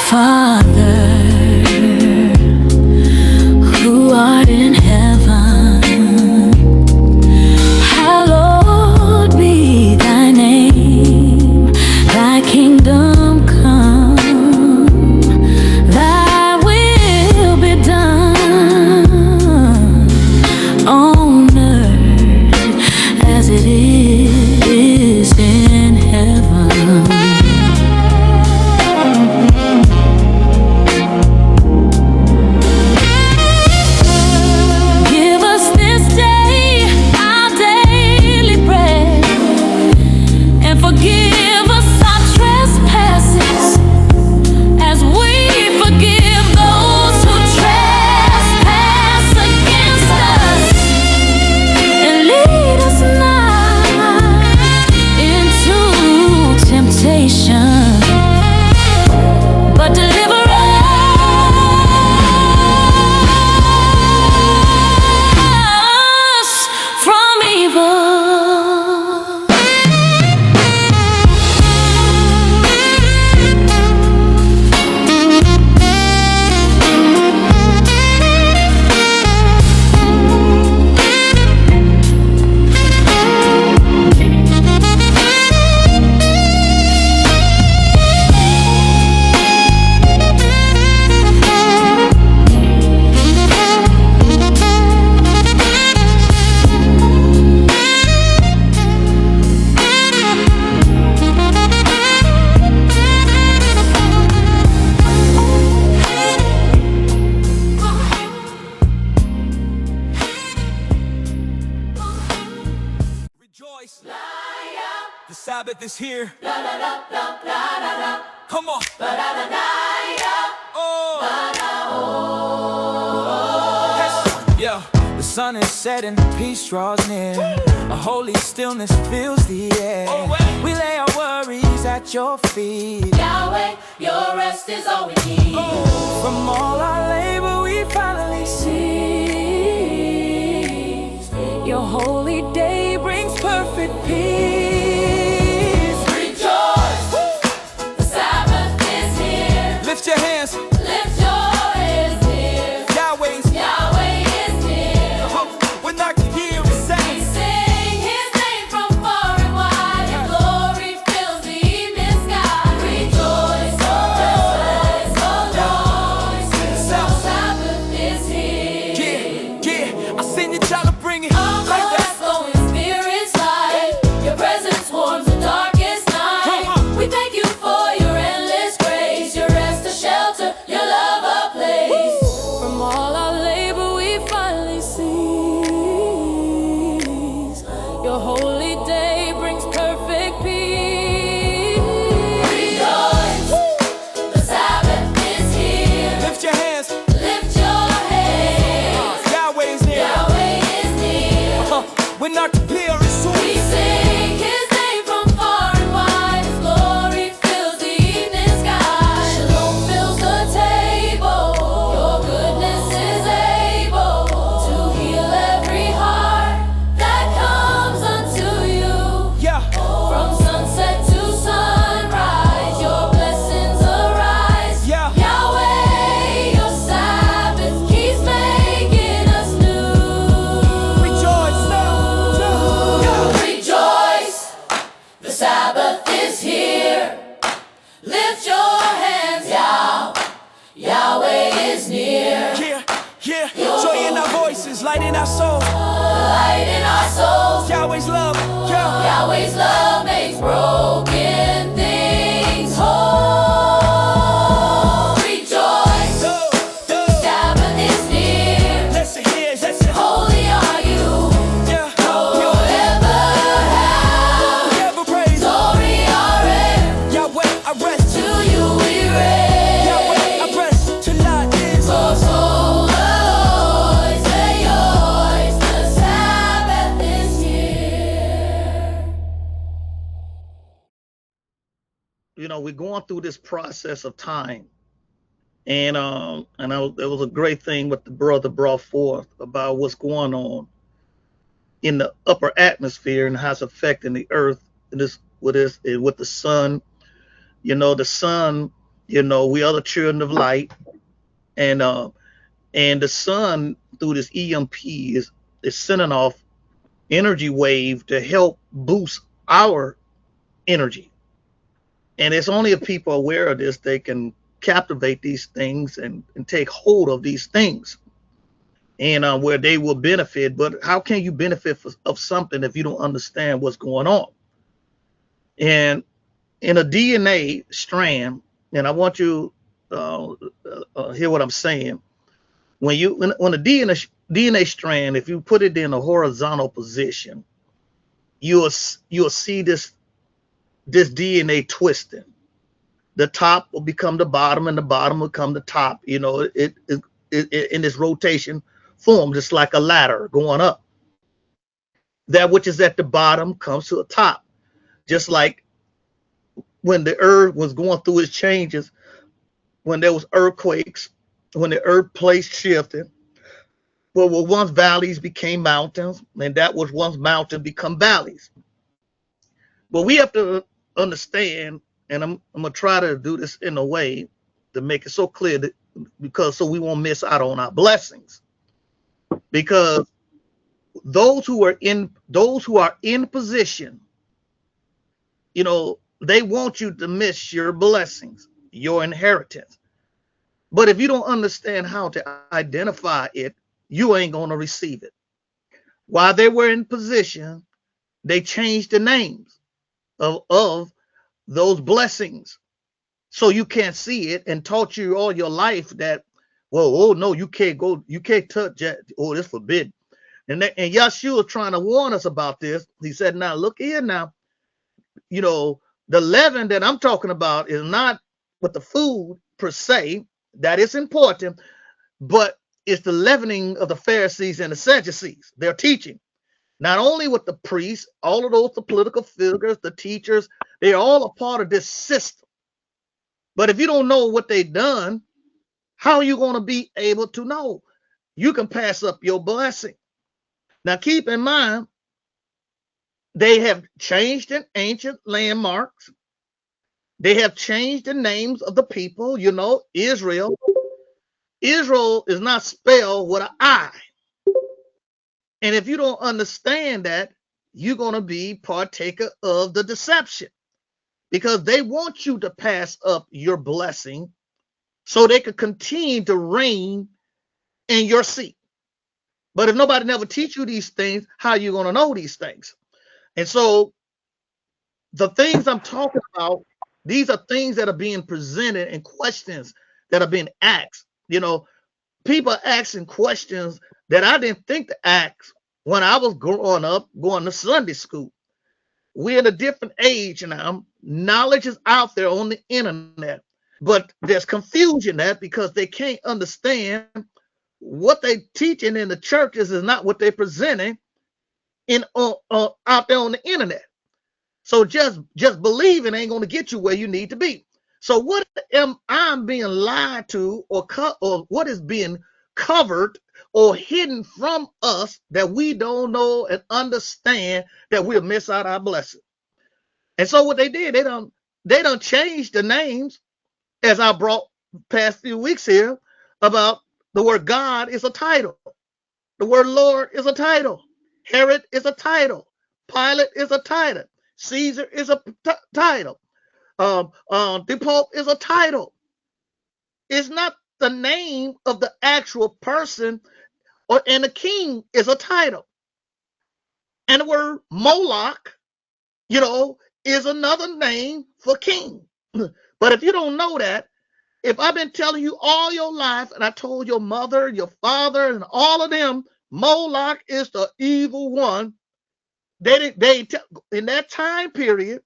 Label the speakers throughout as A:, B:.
A: Father, who art in heaven, hallowed be thy name. Thy kingdom come, thy will be done on earth as it is in heaven. But deliver us from evil.
B: Rejoice, the Sabbath is here. Come on. Oh. Yeah, the sun is setting, peace draws near. A holy stillness fills the air. We lay our worries at your feet.
C: Yahweh, your rest is all we need.
B: From all our labor we finally see your holy day brings perfect peace.
C: Rejoice, the Sabbath is here.
B: Lift your hands.
C: Lift your hands here.
B: Yahweh is
C: near.
B: When I can hear it say,
C: we sing His name from far and wide. Your glory fills the evening sky. Rejoice, rejoice, rejoice. The Sabbath is here.
B: Yeah, I send you, child, to bring it.
A: your holy day brings perfect peace.
C: Rejoice, the Sabbath is here.
B: Lift your hands.
C: Lift your hands.
B: Yahweh is near.
C: Yahweh is near.
B: We're not to be a resort.
C: We sing His name from far and wide. His glory fills the evening sky. Shalom fills the table. Your goodness is able to heal every heart that comes unto you.
B: Yeah.
C: From sunset to sunrise, your blessings arise.
B: Yeah.
C: Yahweh, your Sabbath keeps making us new.
B: Rejoice now.
C: Rejoice, the Sabbath is here. Lift your hands, Yahweh is near.
B: Yeah. Joy in our voices, light in our souls.
C: Light in our souls.
B: Yahweh's love. Yeah.
C: Yahweh's love makes broken things whole. Rejoice, Sabbath is near.
B: Listen here, listen.
C: Holy are you.
B: Yeah.
C: Forever have
B: Never praise.
C: glory are air.
B: Yahweh, I rest.
C: To you we
B: Yahweh, I
C: raise.
B: rest. Tonight is.
C: Oh, say yours. The Sabbath is here. Rejoice, the Sabbath is here. Lift your hands, Yahweh is near. Your holy day brings perfect peace. Rejoice, the Sabbath is here. Lift your hands. Yahweh is near. Your goodness is able to heal every heart that comes unto you.
B: Yeah.
D: we're going through this process of time, there was a great thing what the brother brought forth about what's going on in the upper atmosphere and how it's affecting the earth. And this with the sun. The sun. We are the children of light, and the sun through this EMP is sending off energy wave to help boost our energy. And it's only if people are aware of this they can captivate these things and take hold of these things, and where they will benefit. But how can you benefit of something if you don't understand what's going on? And in a DNA strand, and I want you hear what I'm saying. When a DNA strand, if you put it in a horizontal position, you'll see this DNA twisting. The top will become the bottom, and the bottom will become the top. It in this rotation form, just like a ladder going up. That which is at the bottom comes to the top, just like when the earth was going through its changes, when there was earthquakes, when the earth plate shifted. Well, once valleys became mountains, and that was once mountains become valleys. But we have to understand, and I'm gonna try to do this in a way to make it so clear that so we won't miss out on our blessings. Because those who are in position, they want you to miss your blessings, your inheritance. But if you don't understand how to identify it, you ain't going to receive it. While they were in position, they changed the names of those blessings. So you can't see it, and taught you all your life that, well, oh no, you can't touch that. Oh, it's forbidden. And Yeshua trying to warn us about this. He said, now look here now, the leaven that I'm talking about is not with the food per se. That is important, but it's the leavening of the Pharisees and the Sadducees. They're teaching. Not only with the priests, all of those, the political figures, the teachers, they're all a part of this system. But if you don't know what they've done, how are you going to be able to know? You can pass up your blessing. Now keep in mind, they have changed in ancient landmarks. They have changed the names of the people. Israel. Israel is not spelled with an I. And if you don't understand that, you're going to be partaker of the deception, because they want you to pass up your blessing so they could continue to reign in your seat. But if nobody never teach you these things, how are you going to know these things? And so the things I'm talking about, these are things that are being presented and questions that are being asked. People are asking questions that I didn't think to ask when I was growing up, going to Sunday school. We're in a different age now. Knowledge is out there on the internet, but there's confusion there because they can't understand what they teaching in the churches is not what they're presenting out there on the internet. So just believing ain't going to get you where you need to be. So what am I being lied to, or what is being covered or hidden from us that we don't know and understand, that we'll miss out our blessing? And so what they did, they done changed the names, as I brought past few weeks here, about the word God is a title. The word Lord is a title. Herod is a title. Pilate is a title. Caesar is a title. The Pope is a title. It's not the name of the actual person, and the king is a title. And the word Moloch, is another name for king. But if you don't know that, if I've been telling you all your life, and I told your mother, your father, and all of them, Moloch is the evil one, they in that time period,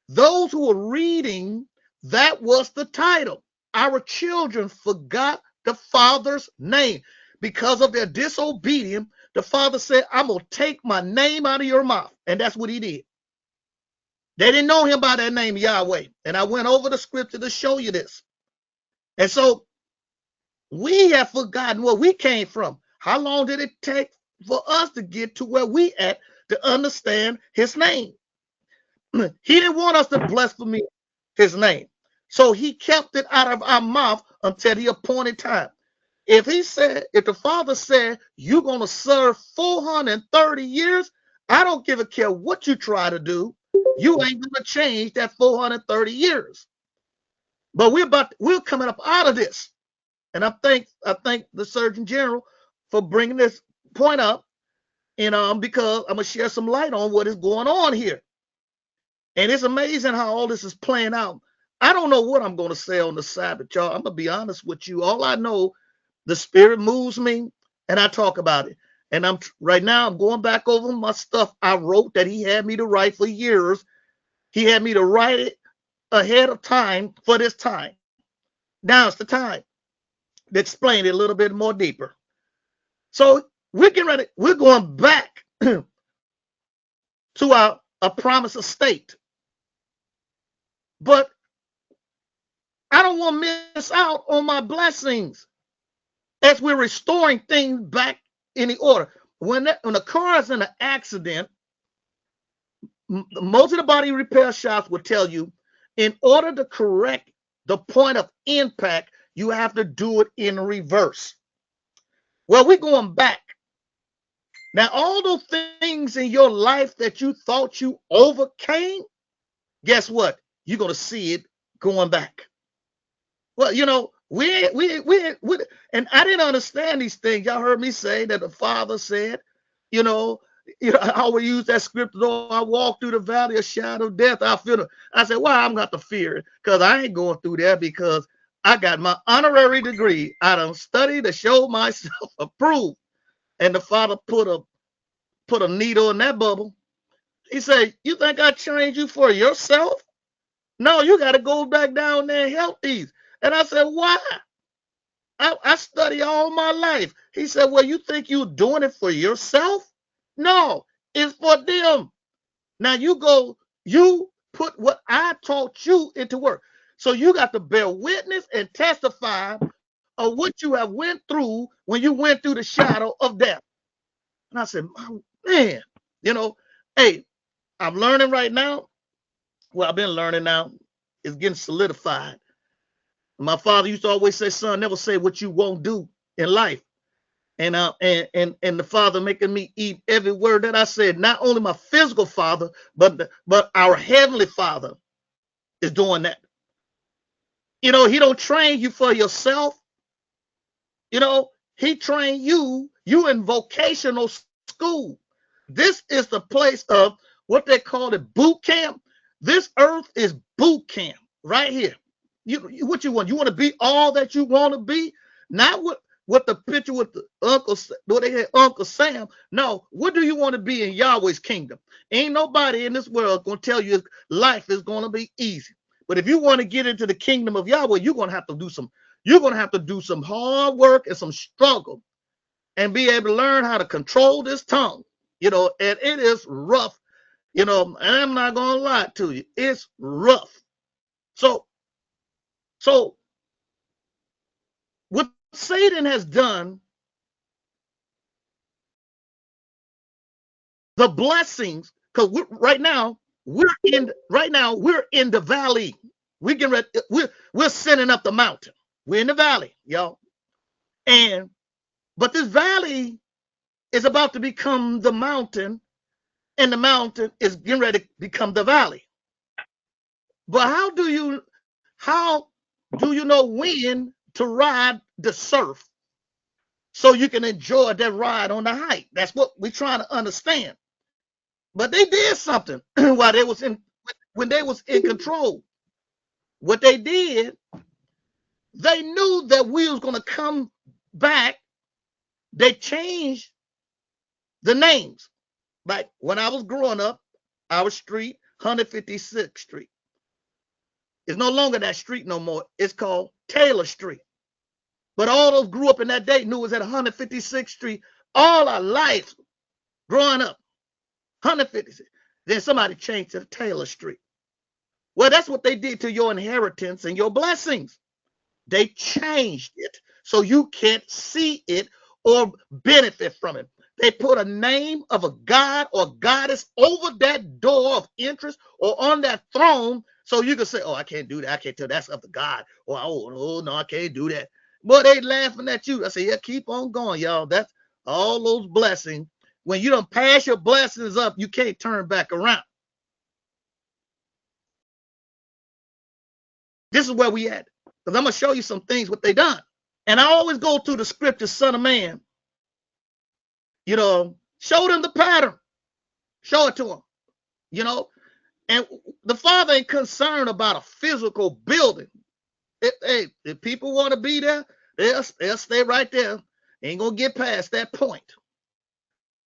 D: those who were reading, that was the title. Our children forgot the father's name because of their disobedience. The father said, I'm going to take my name out of your mouth. And that's what he did. They didn't know him by that name, Yahweh. And I went over the scripture to show you this. And so we have forgotten where we came from. How long did it take for us to get to where we at to understand his name? He didn't want us to blaspheme his name. So he kept it out of our mouth until the appointed time. If the Father said, you're going to serve 430 years, I don't give a care what you try to do. You ain't going to change that 430 years. But we're coming up out of this. And I thank the Surgeon General for bringing this point up, because I'm going to share some light on what is going on here. And it's amazing how all this is playing out. I don't know what I'm going to say on the Sabbath, y'all. I'm going to be honest with you. All I know, the Spirit moves me, and I talk about it. And right now, I'm going back over my stuff I wrote that he had me to write for years. He had me to write it ahead of time for this time. Now it's the time to explain it a little bit more deeper. So we're going back to a promised estate. But I don't want to miss out on my blessings as we're restoring things back in the order. When a car is in an accident, most of the body repair shops will tell you, in order to correct the point of impact, you have to do it in reverse. Well, we're going back. Now, all those things in your life that you thought you overcame, guess what? You're going to see it going back. Well, we and I didn't understand these things. Y'all heard me say that the Father said, I always use that scripture, though I walk through the valley of shadow of death, I feel it. I said, well, I'm got to fear it, because I ain't going through that, because I got my honorary degree. I done studied to show myself approved. And the Father put a needle in that bubble. He said, you think I trained you for yourself? No, you got to go back down there and help these. And I said, why? I study all my life. He said, well, you think you're doing it for yourself? No, it's for them. Now you put what I taught you into work. So you got to bear witness and testify of what you have went through when you went through the shadow of death. And I said, man, hey, I'm learning right now. Well, I've been learning now. It's getting solidified. My father used to always say, son, never say what you won't do in life. And the Father making me eat every word that I said. Not only my physical father, but our heavenly Father is doing that. He don't train you for yourself. He trained you in vocational school. This is the place of what they call it, boot camp. This earth is boot camp right here. What you want? You want to be all that you want to be? Not what the picture with the what they had Uncle Sam. No, what do you want to be in Yahweh's kingdom? Ain't nobody in this world going to tell you life is going to be easy. But if you want to get into the kingdom of Yahweh, you're going to have to do some hard work and some struggle and be able to learn how to control this tongue. And it is rough, and I'm not going to lie to you. It's rough. So what Satan has done, the blessings, because right now we're in the valley. We're sending up the mountain. We're in the valley, y'all. But this valley is about to become the mountain, and the mountain is getting ready to become the valley. But how do you know when to ride the surf so you can enjoy that ride on the height? That's what we're trying to understand. But they did something while when they was in control. What they did, they knew that we was going to come back. They changed the names. Like when I was growing up, our street, 156th Street. It's no longer that street no more. It's called Taylor Street. But all those grew up in that day knew it was at 156th Street all our life growing up. 156. Then somebody changed to Taylor Street. Well, that's what they did to your inheritance and your blessings. They changed it so you can't see it or benefit from it. They put a name of a god or goddess over that door of interest or on that throne so you can say, oh, I can't do that. I can't tell that's of the God. Or, oh, no, I can't do that. Boy, they laughing at you. I say, yeah, keep on going, y'all. That's all those blessings. When you don't pass your blessings up, you can't turn back around. This is where we at. Because I'm going to show you some things what they done. And I always go through the scripture, Son of Man. You know, show them the pattern. Show it to them. You know, and the Father ain't concerned about a physical building. If people want to be there, they'll stay right there. Ain't going to get past that point.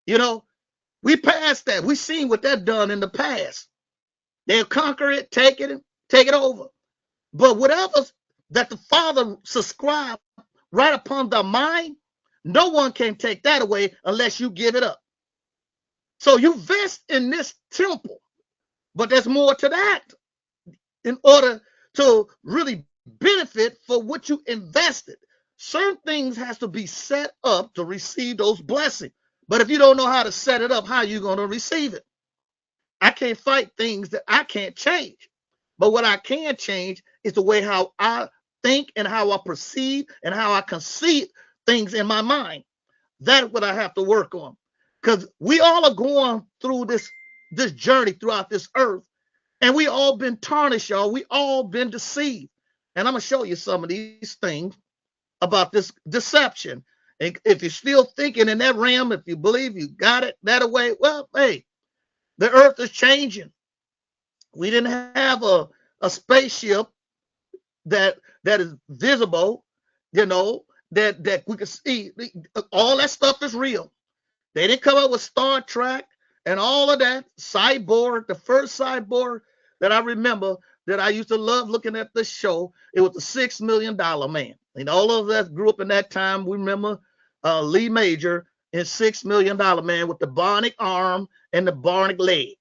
D: You know, we passed that. We seen what that done in the past. They'll conquer it, take it over. But whatever that the Father subscribed right upon the mind, no one can take that away unless you give it up. So you invest in this temple, but there's more to that. In order to really benefit for what you invested, certain things has to be set up to receive those blessings. But if you don't know how to set it up, how are you going to receive it? I can't fight things that I can't change. But what I can change is the way how I think and how I perceive and how I conceive things in my mind. That's what I have to work on. Because we all are going through this journey throughout this earth. And we all been tarnished, y'all. We all been deceived. And I'm going to show you some of these things about this deception. And if you're still thinking in that realm, if you believe you got it that way, well, hey, the earth is changing. We didn't have a spaceship that is visible, you know, that we can see. All that stuff is real. They didn't come up with Star Trek and all of that. Cyborg, the first cyborg that I remember that I used to love looking at the show, it was the $6 Million Man. And all of us grew up in that time. We remember Lee Major in $6 Million Man with the bionic arm and the bionic leg,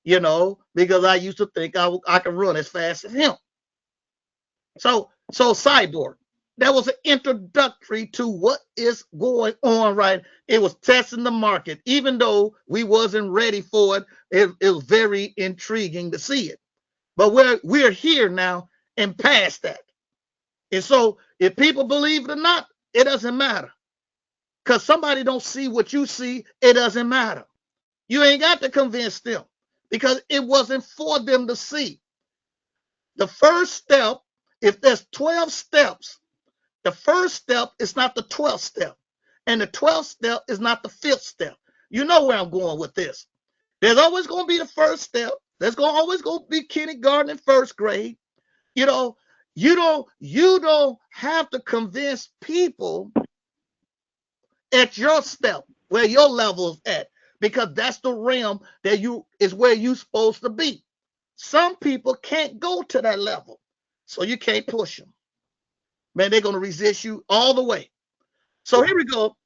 D: you know, because I used to think I could run as fast as him. So Cyborg, that was an introductory to what is going on, right? It was testing the market. Even though we wasn't ready for it, it was very intriguing to see it. But we're here now and past that. And so if people believe it or not, it doesn't matter. Because somebody don't see what you see, it doesn't matter. You ain't got to convince them because it wasn't for them to see. The first step, if there's 12 steps, the first step is not the 12th step. And the 12th step is not the 5th step. You know where I'm going with this. There's always going to be the first step. There's always going to be kindergarten and first grade. You know, you don't have to convince people at your step, where your level is at, because that's the realm that is where you're supposed to be. Some people can't go to that level, so you can't push them. Man, they're going to resist you all the way. So here we go.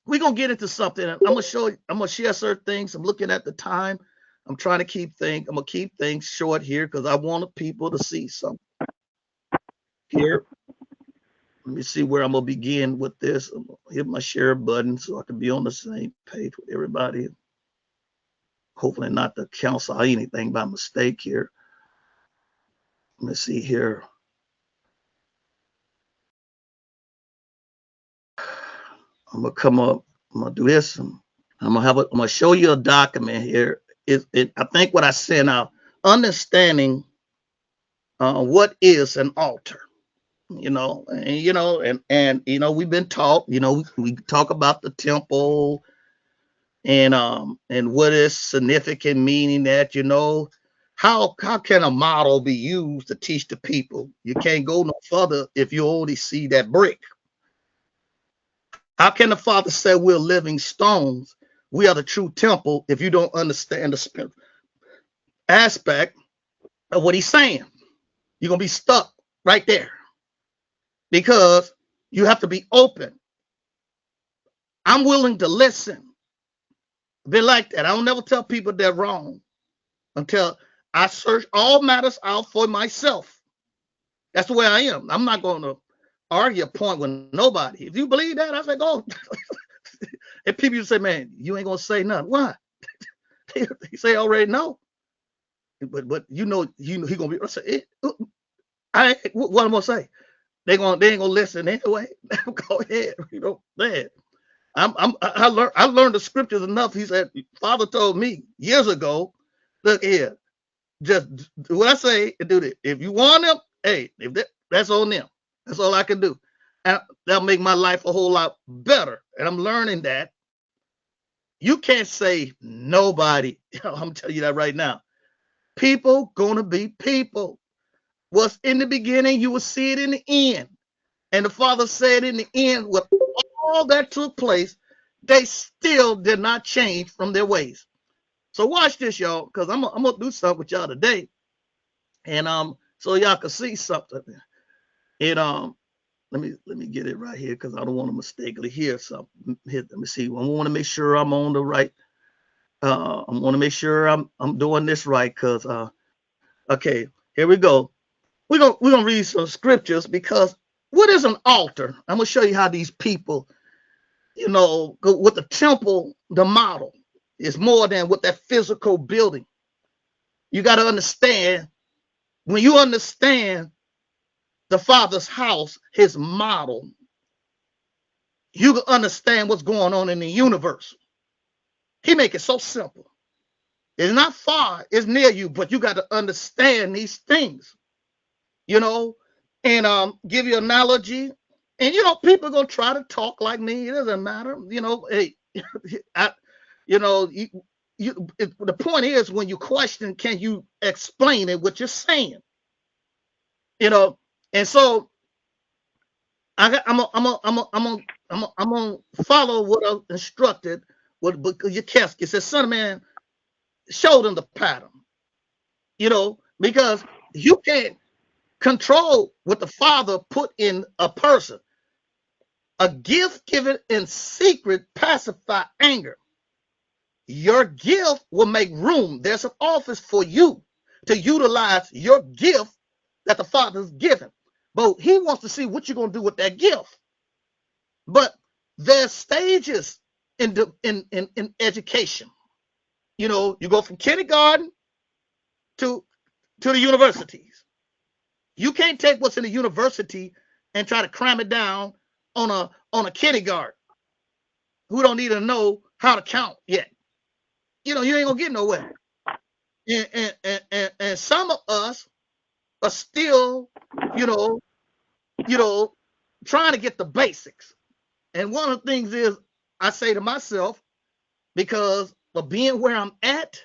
D: We're going to get into something. I'm going to share certain things. I'm looking at the time. I'm trying to keep things short here because I want people to see something. Here, let me see where I'm going to begin with this. I'm going to hit my share button so I can be on the same page with everybody. Hopefully not to cancel anything by mistake here. Let me see here. I'm going to come up. I'm going to do this. I'm going to show you a document here. I think what I sent out, understanding what is an altar. We've been taught, we talk about the temple and what is significant, meaning that, how can a model be used to teach the people? You can't go no further if you only see that brick. How can the Father say we're living stones? We are the true temple if you don't understand the spirit aspect of what he's saying. You're going to be stuck right there. Because you have to be open. I'm willing to listen. Be like that. I don't never tell people they're wrong. until I search all matters out for myself. That's the way I am. I'm not going to argue a point with nobody. If you believe that, I say go. And people say, man, you ain't gonna say nothing. Why? They say already no. But you know he gonna be. I say, what I'm gonna say? They ain't gonna listen anyway. Go ahead, man. I learned the scriptures enough. He said, Father told me years ago, look here, just what I say, do this. If you want them, hey, that's on them. That's all I can do. And that'll make my life a whole lot better. And I'm learning that you can't say nobody. I'm telling you that right now. People gonna be people. What's in the beginning, you will see it in the end. And the Father said in the end, with all that took place, they still did not change from their ways. So watch this, y'all, because I'm gonna do something with y'all today, and so y'all can see something. And let me get it right here because I don't want to mistakenly hear something. Let me see. I want to make sure I'm on the right. I want to make sure I'm doing this right because okay, here we go. We're gonna read some scriptures because what is an altar? I'm gonna show you how these people, with the temple, the model is more than with that physical building. You got to understand, when you understand the Father's house, his model, you can understand what's going on in the universe. He make it so simple. It's not far, it's near you, but you got to understand these things, and give you an analogy. And people are gonna try to talk like me. It doesn't matter. Hey, the point is, when you question, can you explain it what you're saying? And so I'm gonna follow what I instructed. What Yekesky, it says, son of man, show them the pattern. Because you can't control what the Father put in a person. A gift given in secret pacify anger. Your gift will make room. There's an office for you to utilize your gift that the Father's given. But he wants to see what you're going to do with that gift. But there's stages in education. You go from kindergarten to the universities. You can't take what's in the university and try to cram it down on a kindergarten who don't even know how to count yet. You ain't gonna get nowhere. And some of us are still, trying to get the basics. And one of the things is, I say to myself, because of being where I'm at,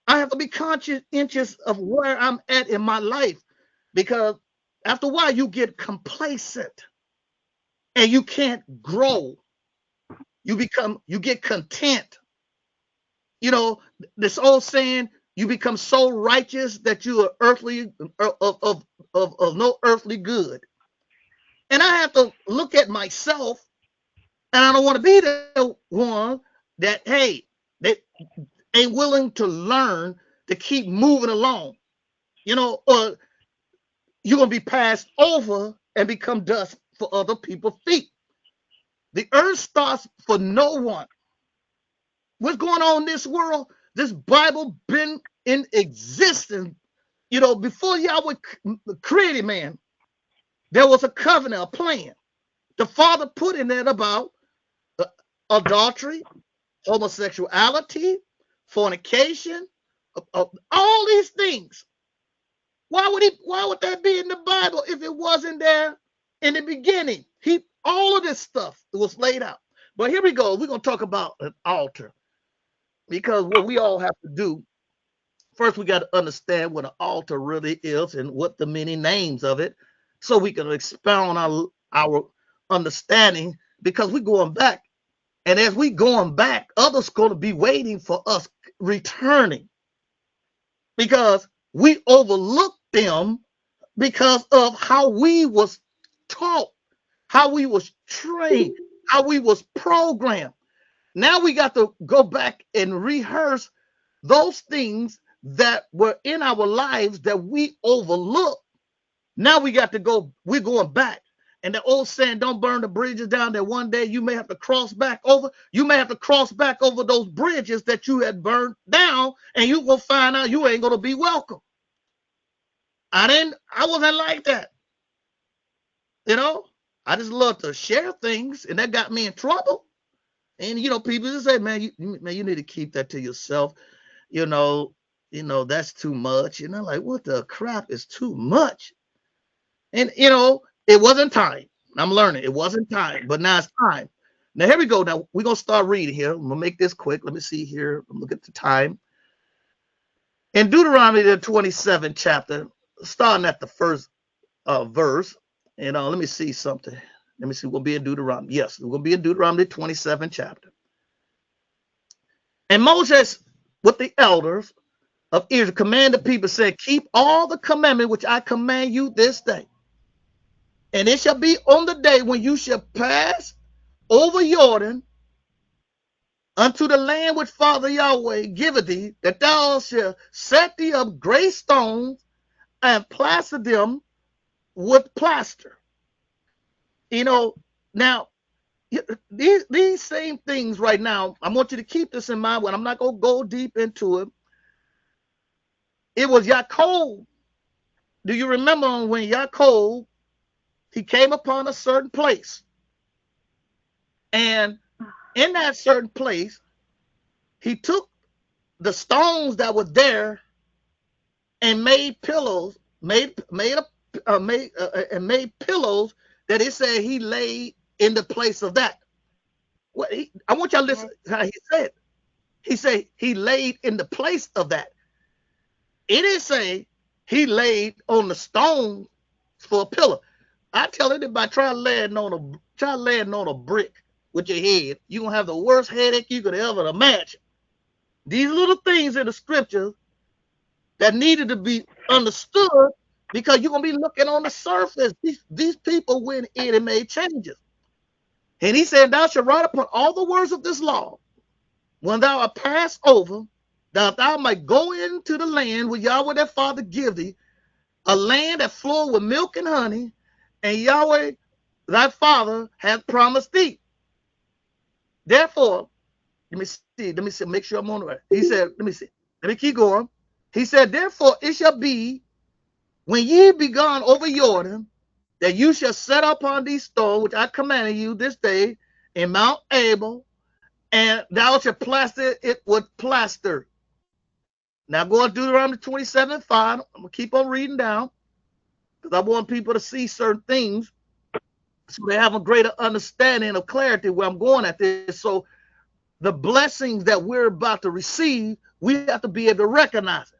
D: I have to be conscientious of where I'm at in my life, because after a while you get complacent and you can't grow. You get content. This old saying, you become so righteous that you are earthly of no earthly good. And I have to look at myself, and I don't want to be the one that, hey, that ain't willing to learn to keep moving along, or you're going to be passed over and become dust for other people's feet. The earth starts for no one. What's going on in this world? This Bible been in existence. Before Yahweh created man, there was a covenant, a plan. The Father put in there about adultery, homosexuality, fornication, all these things. Why would that be in the Bible if it wasn't there in the beginning? All of this stuff was laid out. But here we go. We're going to talk about an altar, because what we all have to do, first we got to understand what an altar really is and what the many names of it, so we can expound our understanding, because we're going back. And as we going back, others going to be waiting for us returning, because we overlooked them because of how we was taught, how we was trained, how we was programmed. Now we got to go back and rehearse those things that were in our lives that we overlooked. Now we got to go, we're going back. And the old saying, don't burn the bridges down, that one day you may have to cross back over. You may have to cross back over those bridges that you had burned down, and you will find out you ain't going to be welcome. I wasn't like that. You know, I just love to share things, and that got me in trouble. And people just say, man, you need to keep that to yourself. You know, that's too much. Like, what the crap is too much? And it wasn't time. I'm learning. It wasn't time, but now it's time. Now here we go. Now we're gonna start reading here. I'm gonna make this quick. Let me see here. Look at the time. In Deuteronomy, the 27th chapter, starting at the first verse. And let me see something. Let me see. We'll be in Deuteronomy. Yes, we're gonna be in Deuteronomy 27th chapter. And Moses, with the elders of Israel, commanded the people, said, keep all the commandments which I command you this day. And it shall be on the day when you shall pass over Jordan unto the land which Father Yahweh giveth thee, that thou shalt set thee up great stones and plaster them with plaster. Now, these same things right now, I want you to keep this in mind. When I'm not going to go deep into it. It was Yaakov. Do you remember when Yaakov, he came upon a certain place, and in that certain place, he took the stones that were there and made pillows, made pillows that it said he laid in the place of that. I want y'all to listen to how he said. He said he laid in the place of that. It didn't say he laid on the stone for a pillar. I tell anybody, try laying on a brick with your head. You're going to have the worst headache you could ever imagine. These little things in the scriptures that needed to be understood, because you're going to be looking on the surface. These people went in and made changes. And he said, thou shalt write upon all the words of this law, when thou art passed over, that thou might go into the land which Yahweh thy father give thee, a land that floweth with milk and honey, and Yahweh thy father hath promised thee. Therefore, let me see, make sure I'm on the right. He said, let me keep going. He said, therefore it shall be, when ye be gone over Jordan, that you shall set upon these stones, which I commanded you this day in Mount Abel, and thou shalt plaster it with plaster. Now go on Deuteronomy 27:5. I'm going to keep on reading down, because I want people to see certain things so they have a greater understanding of clarity where I'm going at this. So the blessings that we're about to receive, we have to be able to recognize it.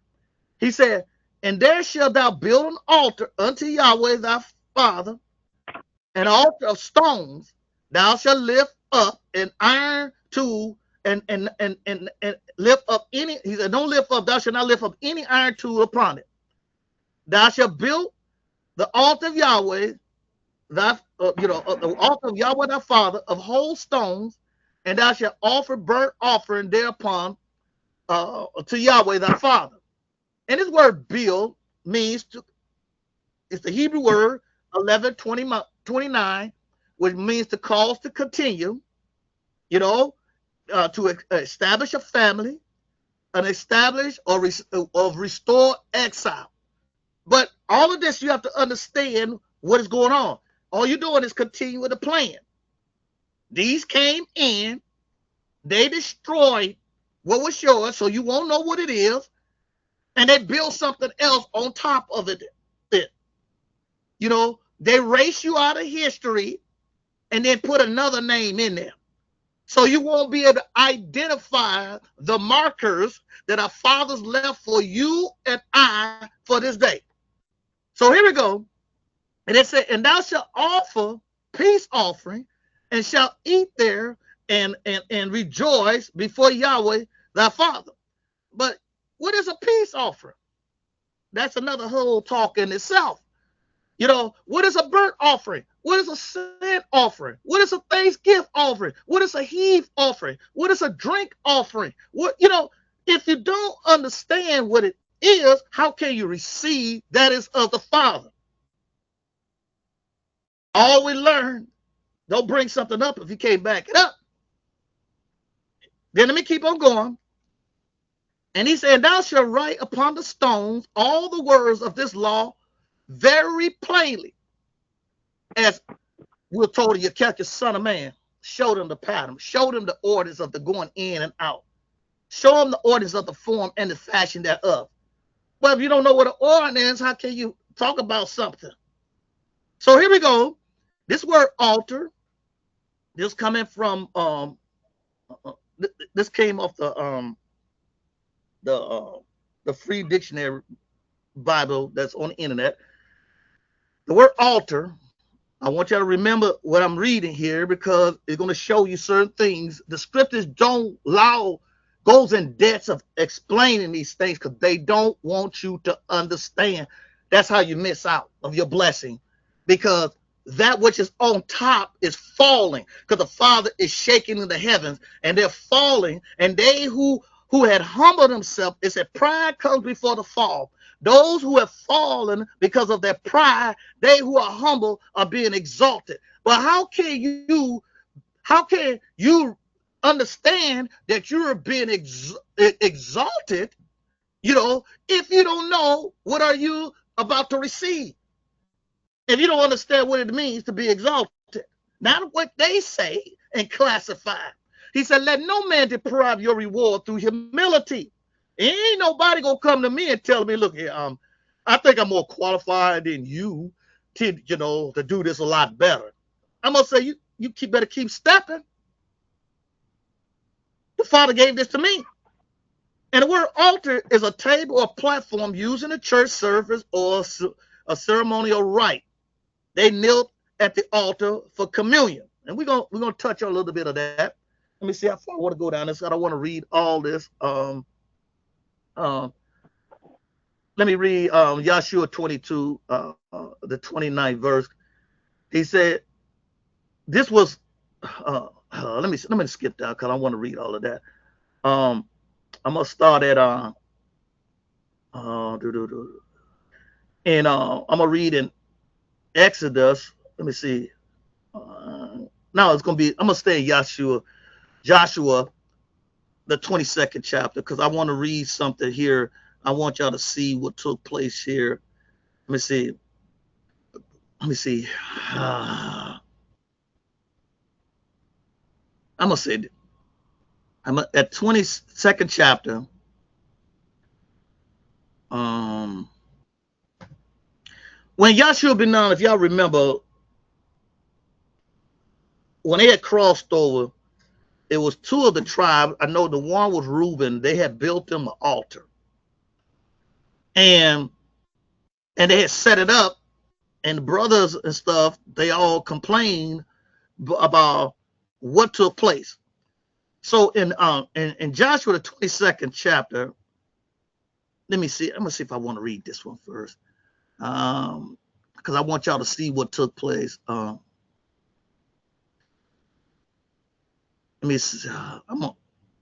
D: He said, and there shalt thou build an altar unto Yahweh thy father, an altar of stones. Thou shalt lift up an iron tool and lift up any. He said, don't lift up. Thou shalt not lift up any iron tool upon it. Thou shalt build the altar of Yahweh, the altar of Yahweh thy father of whole stones, and thou shalt offer burnt offering thereupon to Yahweh thy father. And this word build means to, it's the Hebrew word 11:29, which means to cause to continue, to establish a family, an establish or restore exile. But all of this, you have to understand what is going on. All you're doing is continue with the plan. These came in, they destroyed what was yours, so you won't know what it is, and they built something else on top of it. They erase you out of history and then put another name in there. So you won't be able to identify the markers that our fathers left for you and I for this day. So here we go. And it said, and thou shalt offer peace offering, and shalt eat there and rejoice before Yahweh thy father. But what is a peace offering? That's another whole talk in itself. What is a burnt offering? What is a sin offering? What is a thanksgiving offering? What is a heave offering? What is a drink offering? If you don't understand what it is, how can you receive that is of the Father? All we learn, don't bring something up if you can't back it up. Then let me keep on going. And he said, thou shalt write upon the stones all the words of this law very plainly, as we're told you catch a son of man. Show them the pattern. Show them the orders of the going in and out. Show them the orders of the form and the fashion thereof. Well, if you don't know what an order is, how can you talk about something? So here we go. This word altar, this coming from this came off the free dictionary Bible that's on the internet. The word altar, I want you to remember what I'm reading here because it's going to show you certain things. The scriptures don't allow, goes in depth of explaining these things because they don't want you to understand. That's how you miss out of your blessing, because that which is on top is falling, because the Father is shaking in the heavens and they're falling. And they who had humbled themselves, it said pride comes before the fall. Those who have fallen because of their pride, they who are humble are being exalted. But how can you understand that you're being exalted, if you don't know what are you about to receive? If you don't understand what it means to be exalted, not what they say and classify. He said, let no man deprive your reward through humility. Ain't nobody gonna come to me and tell me, look here, I think I'm more qualified than you to do this a lot better. I'm gonna say you better keep stepping. The Father gave this to me. And the word altar is a table or platform used in a church service or a ceremonial rite. They knelt at the altar for communion. And we're gonna touch on a little bit of that. Let me see how far I want to go down this. I don't want to read all this. Let me read Joshua 22, the 29th verse. He said, this was, let me skip down because I want to read all of that. I'm going to start at, and I'm going to read in Exodus. Let me see. Now it's going to be, I'm going to stay in Joshua, the 22nd chapter, because I want to read something here. I want y'all to see what took place here. Let me see. I'm going to say, I'm at 22nd chapter. When Yahshua ben Nun, if y'all remember, when they had crossed over, it was two of the tribes. I know the one was Reuben. They had built them an altar. And they had set it up, and the brothers and stuff, they all complained about what took place. So in Joshua the 22nd chapter, let me see. I'm gonna see if I want to read this one first, because I want y'all to see what took place. Let me see. I'm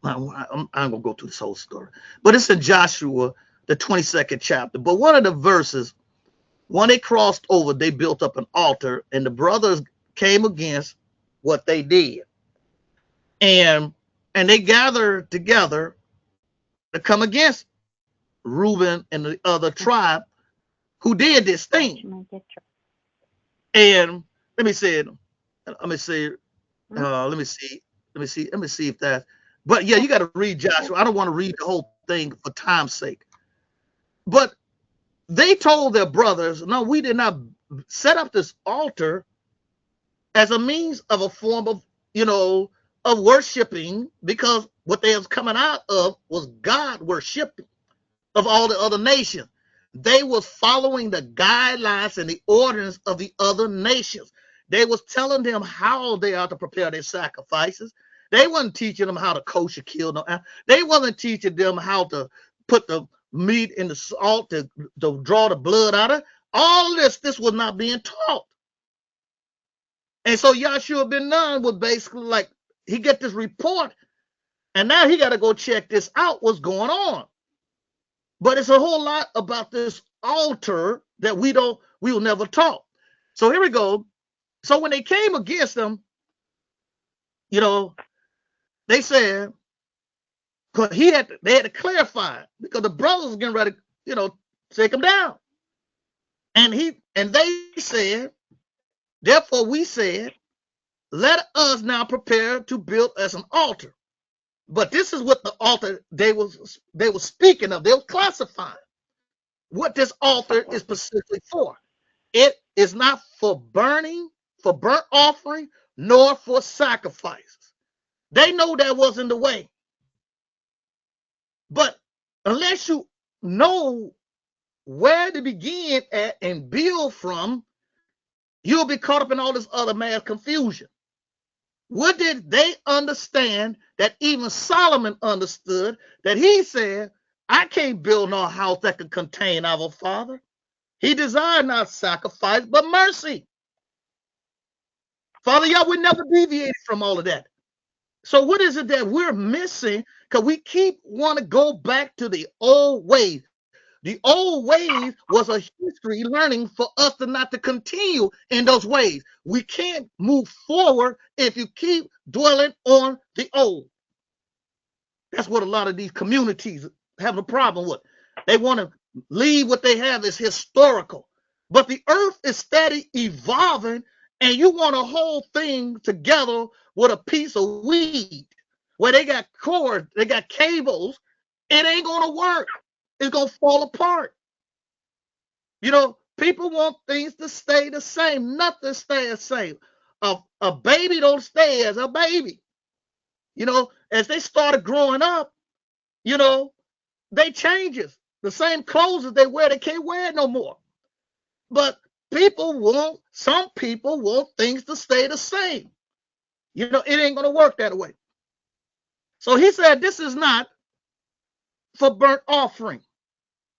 D: gonna go through this whole story, but it's in Joshua the 22nd chapter. But one of the verses, when they crossed over, they built up an altar, and the brothers came against what they did, and they gathered together to come against Reuben and the other tribe who did this thing. And let me see if that. But yeah, you got to read Joshua. I don't want to read the whole thing for time's sake. But they told their brothers, no, we did not set up this altar as a means of a form of, of worshiping, because what they was coming out of was God worshiping of all the other nations. They was following the guidelines and the orders of the other nations. They was telling them how they are to prepare their sacrifices. They wasn't teaching them how to kosher kill no animal. They wasn't teaching them how to put the meat in the salt to draw the blood out of it. All this was not being taught. And so Yahshua ben Nun was basically like, he get this report And now he got to go check this out, what's going on. But it's a whole lot about this altar that we will never talk. So here we go. So when they came against him, they said, because they had to clarify it, because the brothers were getting ready, take him down. And they said, therefore we said, let us now prepare to build us an altar. But this is what the altar they were speaking of. They were classifying what this altar is specifically for. It is not for burnt offering, nor for sacrifices. They know that wasn't the way. But unless you know where to begin at and build from, you'll be caught up in all this other mad confusion. What did they understand that even Solomon understood? That he said, I can't build no house that could contain our Father. He desired not sacrifice, but mercy. Father, y'all, we never deviated from all of that. So what is it that we're missing? Because we keep want to go back to the old ways. The old ways was a history learning for us not to continue in those ways. We can't move forward if you keep dwelling on the old. That's what a lot of these communities have a problem with. They want to leave what they have as historical. But the earth is steady evolving, and you want a whole thing together with a piece of weed where they got cords, they got cables. It ain't going to work. It's going to fall apart. People want things to stay the same. Nothing stays the same. A baby don't stay as a baby. As they started growing up, they changes. The same clothes that they wear, they can't wear it no more. But some people want things to stay the same. It ain't going to work that way. So he said, this is not for burnt offering.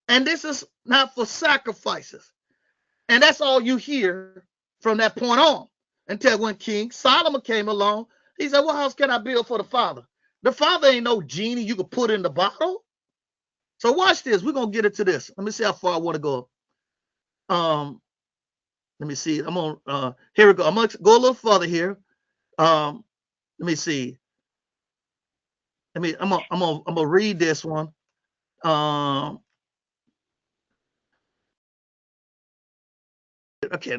D: And this is not for sacrifices. And that's all you hear from that point on. Until when King Solomon came along, he said, what house can I build for the Father? The Father ain't no genie you can put in the bottle. So watch this. We're going to get into this. Let me see how far I want to go. Let me see. I'm on. Here we go. I'm going to go a little further here. Let me see. I'm going to read this one. Okay,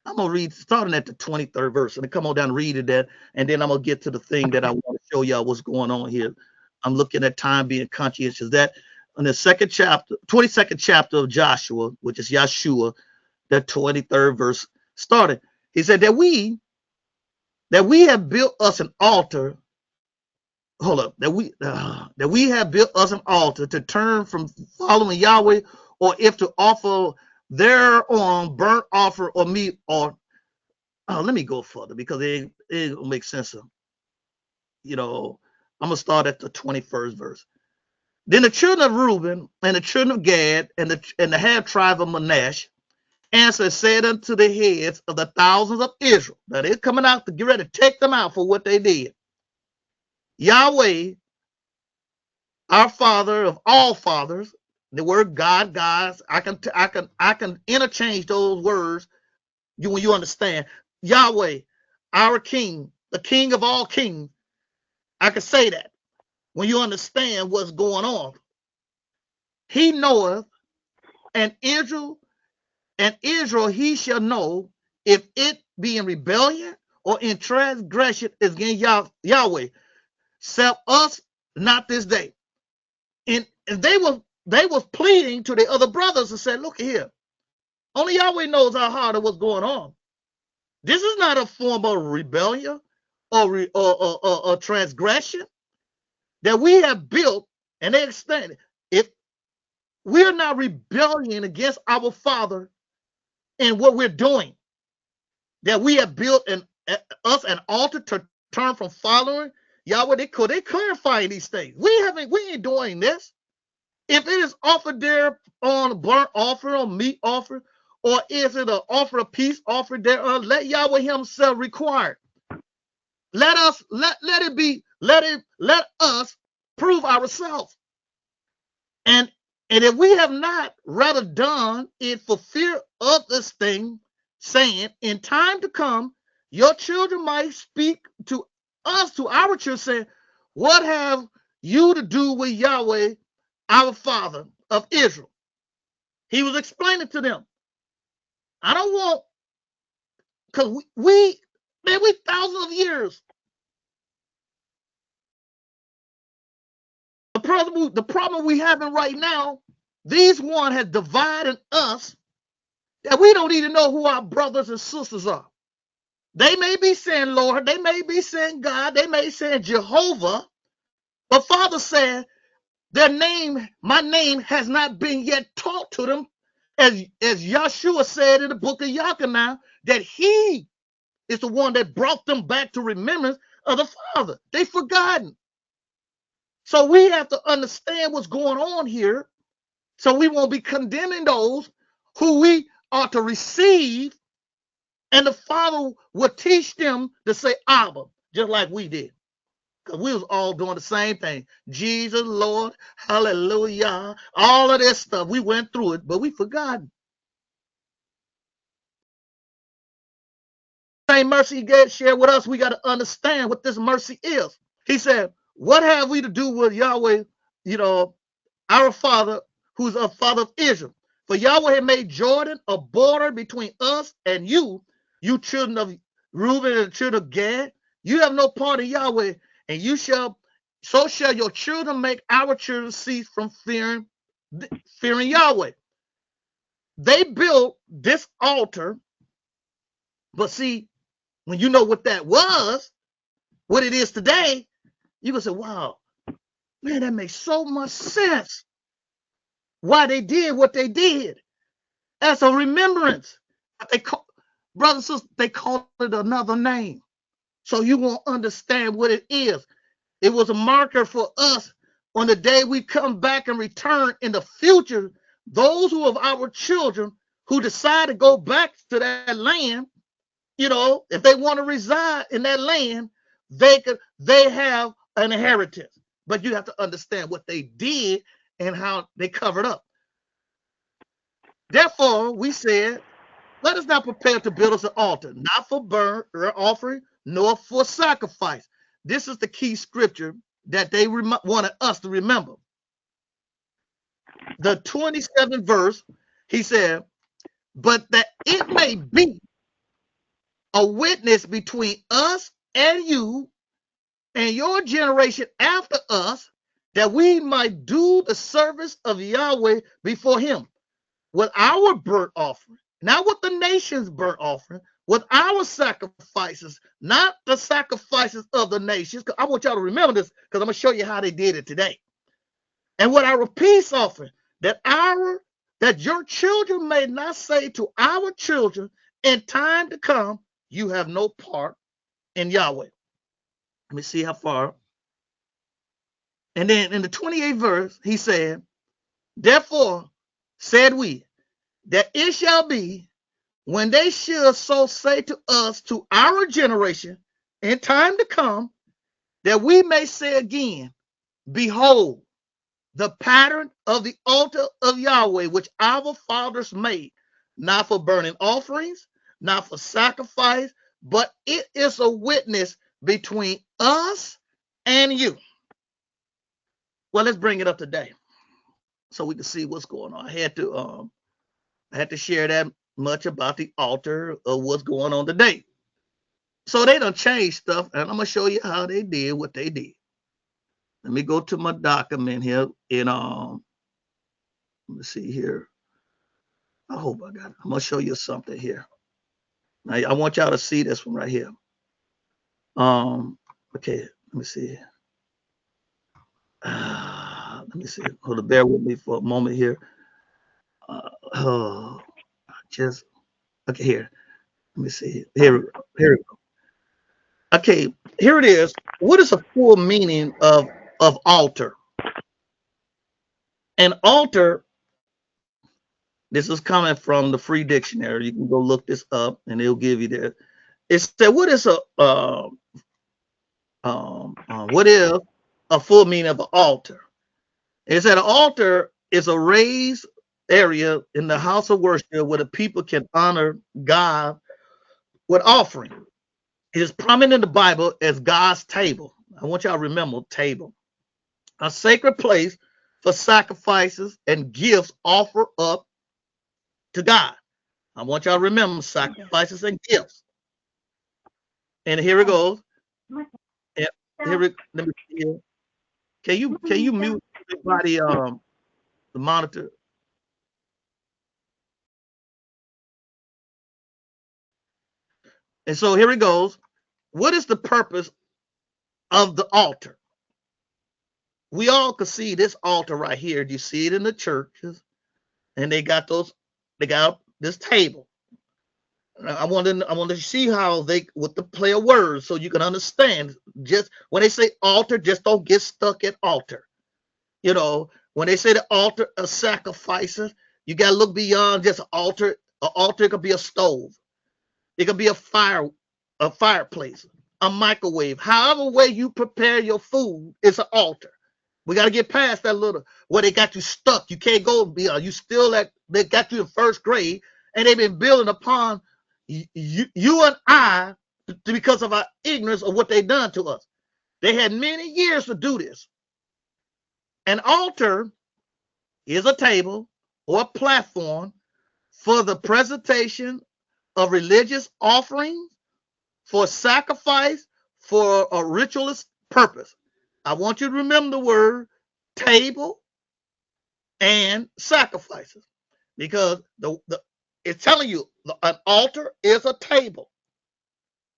D: I'm gonna read starting at the 23rd verse and come on down and read it, and then I'm gonna get to the thing that I want to show y'all what's going on here. I'm looking at time being conscientious. That in the 22nd chapter of Joshua, which is Yeshua, the 23rd verse started. He said that we have built us an altar. Hold up, that we have built us an altar to turn from following Yahweh, or if to offer thereon burnt offer or meat, or let me go further because it will make sense of, I'm gonna start at the 21st verse. Then the children of Reuben and the children of Gad and the half tribe of Manasseh answered, said unto the heads of the thousands of Israel. Now they're coming out to get ready to take them out for what they did. Yahweh, our Father of all fathers. The word God, guys, I can interchange those words when you understand. Yahweh, our King, the King of all kings. I can say that when you understand what's going on. He knoweth, and Israel he shall know, if it be in rebellion or in transgression against Yahweh. Self us not this day. And they was pleading to the other brothers and said, look here, only Yahweh knows how hard it was going on. This is not a form of rebellion or transgression that we have built, and they extend. If we're not rebelling against our Father in what we're doing, that we have built us an altar to turn from following Yahweh, they clarifying these things. We ain't doing this. If it is offered there on burnt offering or meat offering, or is it an offer of peace offered there, let Yahweh himself require. Let it be Let us prove ourselves. And if we have not rather done it for fear of this thing, saying, in time to come, your children might speak to us, to our children, saying, what have you to do with Yahweh, our Father of Israel? He was explaining to them, I don't want, because we thousands of years. The problem we having right now, these one has divided us that we don't even know who our brothers and sisters are. They may be saying Lord, they may be saying God, they may be saying Jehovah, but Father said their name, my name has not been yet taught to them, as Yahshua said in the book of Yachanah, that he is the one that brought them back to remembrance of the Father. They've forgotten. So we have to understand what's going on here, so we won't be condemning those who we are to receive, and the Father will teach them to say Abba, just like we did. Because we was all doing the same thing. Jesus, Lord, hallelujah, all of this stuff. We went through it, but we forgotten. Same mercy he shared with us, we got to understand what this mercy is. He said, what have we to do with Yahweh, our Father, who's a Father of Israel? For Yahweh had made Jordan a border between us and you children of Reuben and the children of Gad. You have no part in Yahweh, and so shall your children make our children cease from fearing Yahweh. They built this altar, but see, when you know what that was, what it is today, you can say, wow, man, that makes so much sense. Why they did what they did. As a remembrance. Brothers and sisters, they call it another name. So you won't understand what it is. It was a marker for us on the day we come back and return in the future. Those who are our children who decide to go back to that land, if they want to reside in that land, they have an inheritance. But you have to understand what they did and how they covered up. Therefore, we said, let us not prepare to build us an altar, not for burnt offering, nor for sacrifice. This is the key scripture that they wanted us to remember. The 27th verse, he said, but that it may be a witness between us and you and your generation after us, that we might do the service of Yahweh before him with our burnt offering, not with the nation's burnt offering, with our sacrifices, not the sacrifices of the nations. I want y'all to remember this, because I'm going to show you how they did it today. And with our peace offering, that your children may not say to our children in time to come, you have no part in Yahweh. Let me see how far. And then in the 28th verse, he said, therefore said we, that it shall be when they shall so say to us, to our generation, in time to come, that we may say again, behold, the pattern of the altar of Yahweh, which our fathers made, not for burning offerings, not for sacrifice, but it is a witness between us and you. Well, let's bring it up today so we can see what's going on. I had to share that much about the altar of what's going on today. So they done changed stuff, and I'm going to show you how they did what they did. Let me go to my document here in let me see here. I hope I got it. I'm going to show you something here. Now, I want y'all to see this one right here. Okay, let me see. Let me see. Hold on, bear with me for a moment here. Okay, here. Let me see. Here we go. Okay, here it is. What is the full meaning of altar? An altar, this is coming from the free dictionary. You can go look this up and it'll give you that. It said, what is What is a full meaning of an altar? It said an altar is a raised area in the house of worship where the people can honor God with offering. It is prominent in the Bible as God's table. I want y'all to remember table, a sacred place for sacrifices and gifts offered up to God. I want y'all to remember sacrifices and gifts. And here it goes. And let me see here. Can you mute everybody the monitor? And so here it goes. What is the purpose of the altar? We all can see this altar right here. You see it in the churches, and they got this table. I want to see how they with the play of words so you can understand. Just when they say altar, just don't get stuck at altar. You know, when they say the altar of sacrifices, you got to look beyond just an altar. An altar could be a stove. It could be a fireplace, a microwave. However way you prepare your food, it's an altar. We got to get past that little where they got you stuck. You can't go beyond. You still they got you in first grade, and they've been building upon you and I because of our ignorance of what they done to us. They had many years to do this. An altar is a table or a platform for the presentation of religious offerings, for sacrifice, for a ritualist purpose. I want you to remember the word table and sacrifices because it's telling you an altar is a table.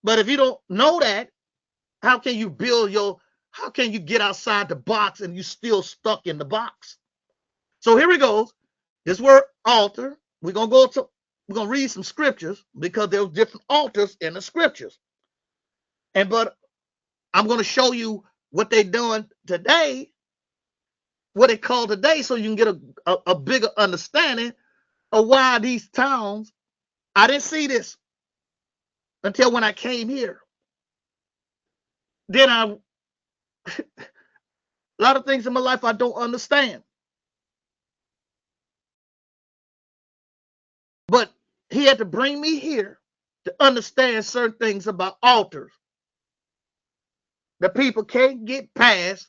D: But if you don't know that, how can you how can you get outside the box and you still stuck in the box? So here we go. This word altar, we're gonna read some scriptures because there's different altars in the scriptures. But I'm gonna show you what they're doing today, what they call today, so you can get a bigger understanding of why these towns. I didn't see this until when I came here. Then a lot of things in my life I don't understand. But he had to bring me here to understand certain things about altars. The people can't get past,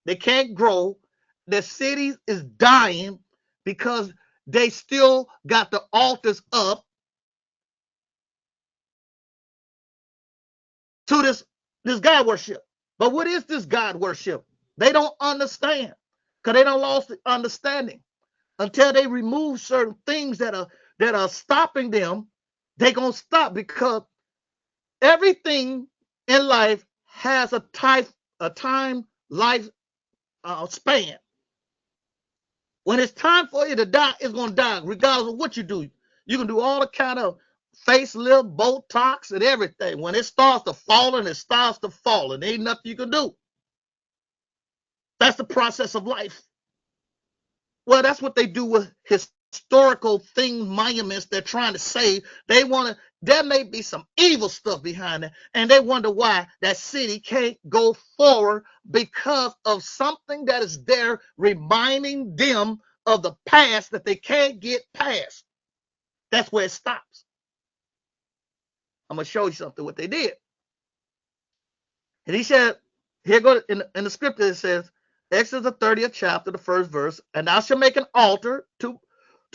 D: they can't grow. The city is dying because they still got the altars up to this God worship. But what is this God worship? They don't understand because they don't lost the understanding. Until they remove certain things that are stopping them, they're gonna stop because everything in life has a time life span. When it's time for you to die, it's gonna die, regardless of what you do. You can do all the kind of facelift, Botox, and everything. When it starts to fall, it starts to fall, and ain't nothing you can do. That's the process of life. Well, that's what they do with historical things, monuments they're trying to save. There may be some evil stuff behind it, and they wonder why that city can't go forward because of something that is there reminding them of the past that they can't get past. That's where it stops. I'm going to show you something, what they did. And he said, here goes in the scripture, it says, Exodus the 30th chapter, the first verse, and thou shalt make an altar to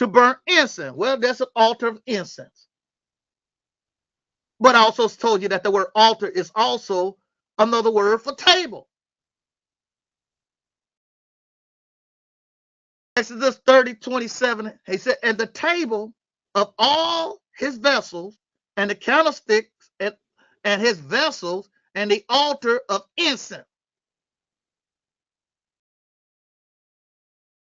D: burn incense. Well, that's an altar of incense. But I also told you that the word altar is also another word for table. Exodus 30:27, he said, and the table of all his vessels, and the candlesticks and his vessels, and the altar of incense.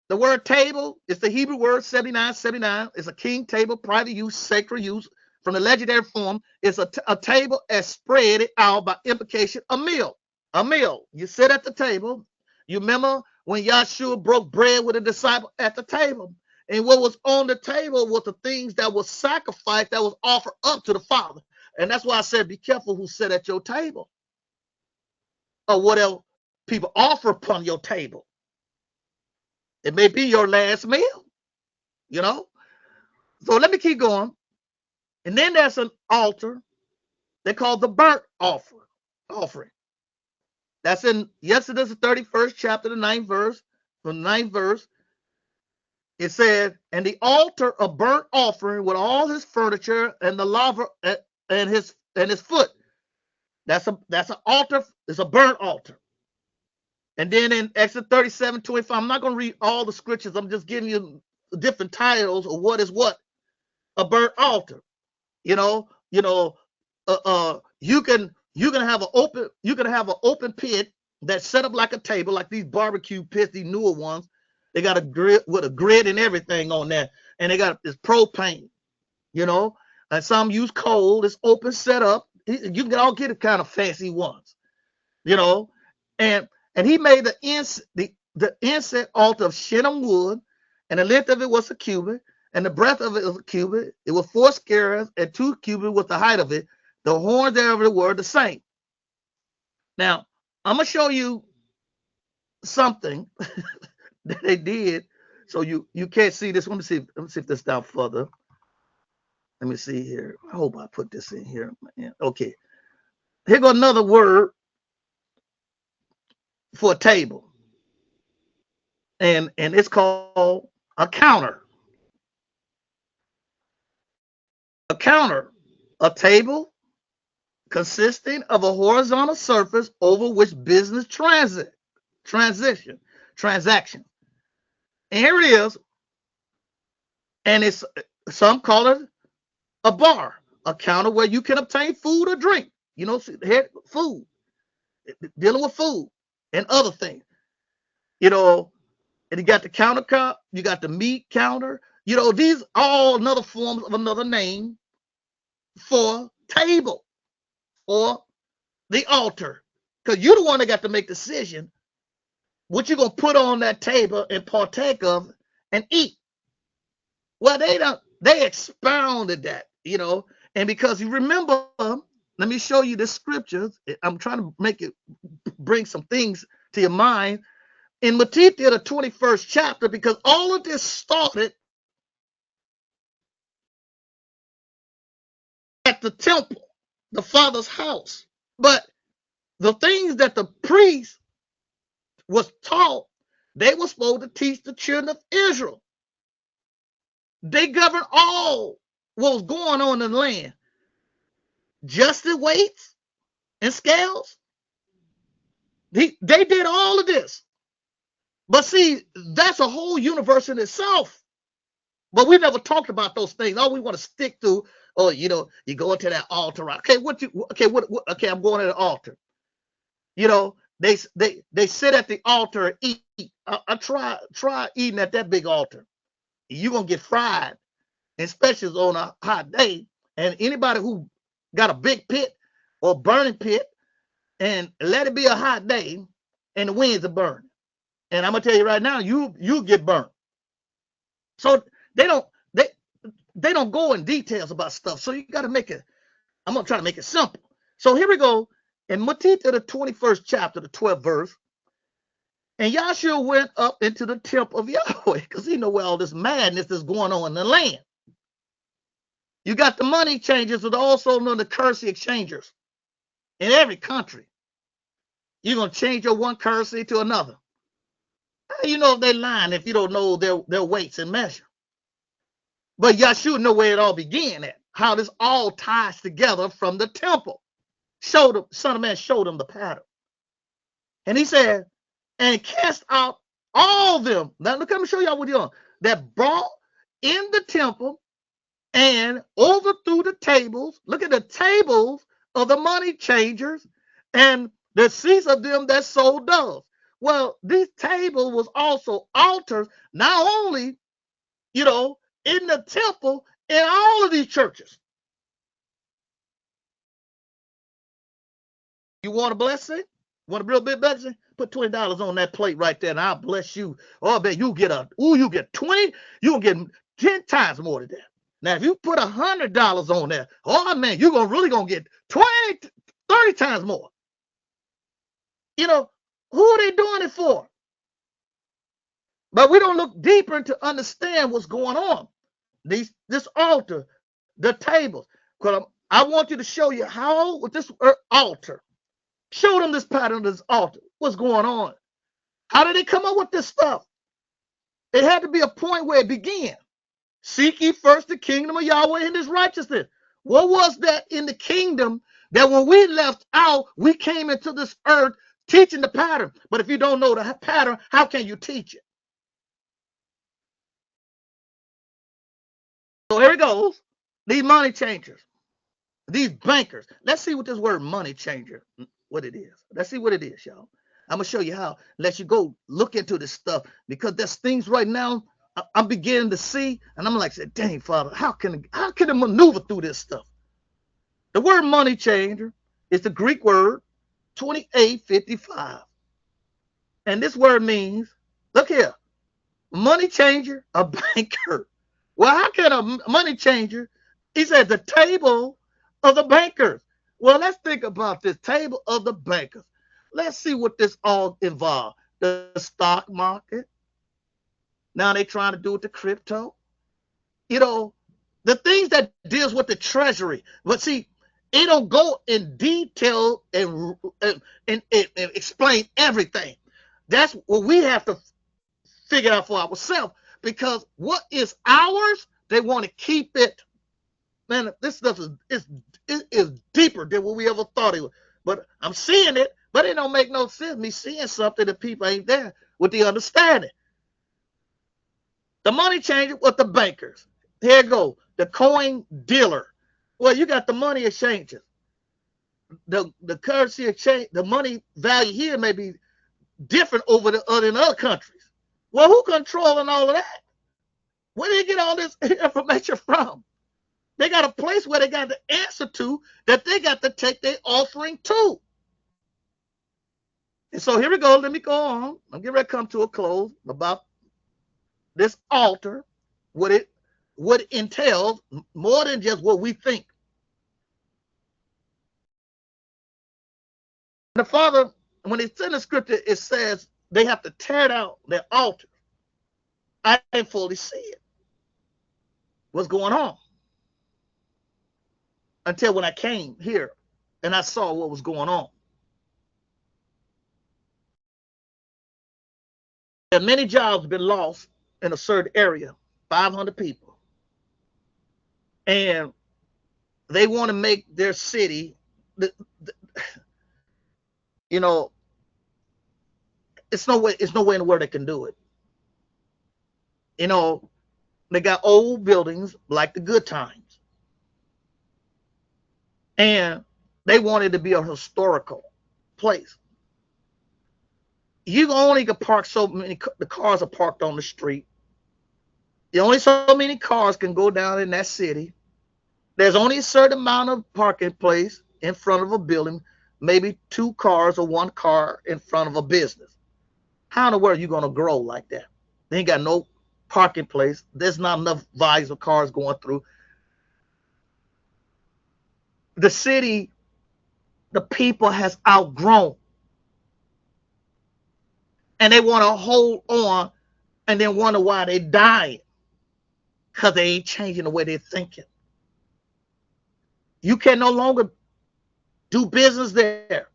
D: The word table is the Hebrew word 7979. It's a king table, private use, sacred use. From the legendary form, it's a table as spread out by implication, a meal. A meal. You sit at the table. You remember when Yahshua broke bread with a disciple at the table. And what was on the table was the things that was sacrificed, that was offered up to the Father. And that's why I said, be careful who sit at your table. or whatever people offer upon your table. It may be your last meal, you know. So let me keep going. And then there's an altar they call the burnt offering. That's in Exodus, the 31st chapter, the 9th verse. From the 9th verse, it said, and the altar of burnt offering with all his furniture and the lava and his foot. That's an altar, it's a burnt altar. And then in Exodus 37:25, I'm not going to read all the scriptures, I'm just giving you different titles of what is what a burnt altar. You know, you can have an open pit that's set up like a table, like these barbecue pits, these newer ones. They got a grid with a grid and everything on there, and they got this propane, you know, and some use coal. It's open set up. You can all get the kind of fancy ones, you know, and he made the incense altar of shittim wood, and the length of it was a cubit, and the breadth of it was a cubit. It was 4 scarabs, and 2 cubits was the height of it. The horns thereof were the same. Now, I'm gonna show you something that they did, so you can't see this. Let me see if this down further. Let me see here. I hope I put this in here. Okay. Here go another word for a table, and it's called a counter. A counter, a table consisting of a horizontal surface over which business transaction. And here it is, and it's some call it a bar, a counter where you can obtain food or drink. You know, food, dealing with food and other things. You know, and you got the counter, you got the meat counter. You know, these all another forms of another name for table or the altar, because you're the one that got to make the decision what you're gonna put on that table and partake of and eat. Well, they expounded that, you know, and because you remember, let me show you the scriptures. I'm trying to bring some things to your mind in Matthew the 21st chapter, because all of this started at the temple, the Father's house. But the things that the priest was taught, they were supposed to teach the children of Israel. They governed all what was going on in the land. Just the weights and scales. They did all of this. But see, that's a whole universe in itself. But we never talked about those things. All we want to stick to, oh, you know, you go into that altar. Okay, okay, I'm going to the altar. You know, they sit at the altar and eat. I try eating at that big altar. You're gonna get fried, especially on a hot day. And anybody who got a big pit or burning pit, and let it be a hot day, and the winds are burning. And I'm gonna tell you right now, you get burnt. So they don't go in details about stuff. So you got to make it. I'm gonna try to make it simple. So here we go. In Matthew the 21st chapter, the 12th verse, and Yahshua went up into the temple of Yahweh, because he know where all this madness is going on in the land. You got the money changers, but also known the currency exchangers in every country. You're gonna change your one currency to another. How you know if they're lying if you don't know their weights and measure? But Yahshua know where it all began at, how this all ties together from the temple. Son of Man showed him the pattern. And he said, and cast out all them. Now look, let me show y'all what he's doing. That brought in the temple and overthrew the tables. Look at the tables of the money changers and the seats of them that sold doves. Well, this table was also altars, not only, you know, in the temple, in all of these churches. You want a blessing? Want a real big blessing? Put $20 on that plate right there, and I'll bless you. Oh, I bet you get 20, you'll get 10 times more than that. Now, if you put $100 on there, oh man, you're really gonna get 20, 30 times more. You know, who are they doing it for? But we don't look deeper to understand what's going on. This altar, the tables. Because I want you to show you how with this altar. Show them this pattern of this altar. What's going on? How did they come up with this stuff? It had to be a point where it began. Seek ye first the kingdom of Yahweh and his righteousness. What was that in the kingdom that when we left out, we came into this earth teaching the pattern? But if you don't know the pattern, how can you teach it? So here it goes. These money changers, these bankers. Let's see what this word money changer, what it is. Let's see what it is, y'all. I'm gonna show you how. Let you go look into this stuff because there's things right now I'm beginning to see, and I'm like, dang, Father, how can I maneuver through this stuff? The word money changer is the Greek word 2855. And this word means, look here, money changer, a banker. Well, how can a money changer? He said the table of the bankers. Well, let's think about this table of the bankers. Let's see what this all involves. The stock market. Now they're trying to do with the crypto. You know, the things that deals with the treasury. But see, it don't go in detail and explain everything. That's what we have to figure out for ourselves. Because what is ours, they want to keep it. Man, this stuff is deeper than what we ever thought it was. But I'm seeing it, but it don't make no sense. Me seeing something that people ain't there with the understanding. The money changer with the bankers. Here it go. The coin dealer. Well, you got the money exchanges. The currency exchange, the money value here may be different over in other countries. Well, who controlling all of that? Where do they get all this information from? They got a place where they got the answer to that they got to take their offering to. And so here we go. Let me go on. I'm getting ready to come to a close about this altar, what it entails more than just what we think. The Father, when it's in the scripture, it says they have to tear down their altar. I didn't fully see it. What's going on? Until when I came here and I saw what was going on. There are many jobs been lost in a certain area, 500 people. And they want to make their city, you know, it's no way in the world they can do it. You know, they got old buildings like the good times. And they wanted to be a historical place. You only can park so many, the cars are parked on the street. Only so many cars can go down in that city. There's only a certain amount of parking place in front of a building, maybe 2 cars or 1 car in front of a business. How in the world are you going to grow like that? They ain't got no parking place. There's not enough volumes of cars going through. The city, the people has outgrown. And they want to hold on and then wonder why they dying. Because they ain't changing the way they're thinking. You can no longer do business there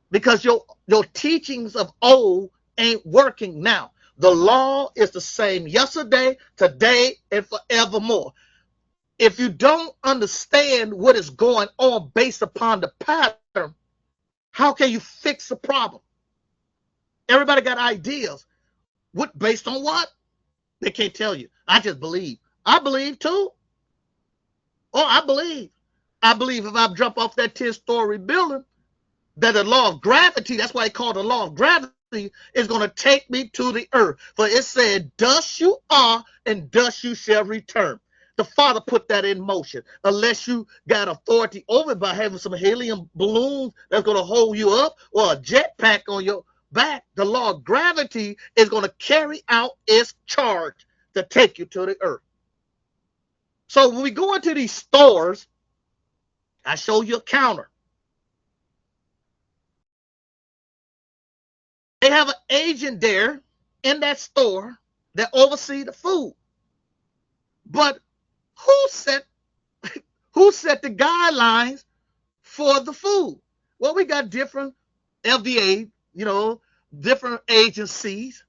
D: because your teachings of old ain't working now. The law is the same yesterday, today, and forevermore. If you don't understand what is going on based upon the pattern, how can you fix the problem? Everybody got ideas. What based on what? They can't tell you. I just believe. I believe too. Oh, I believe. I believe if I jump off that 10-story building, that the law of gravity, that's why they call it the law of gravity, is going to take me to the earth. For it said, dust you are, and dust you shall return. The Father put that in motion. Unless you got authority over it by having some helium balloons that's going to hold you up or a jetpack on your back, the law of gravity is going to carry out its charge to take you to the earth. So when we go into these stores, I show you a counter. They have an agent there in that store that oversee the food. But who set who set the guidelines for the food? Well, we got different FDA, different agencies.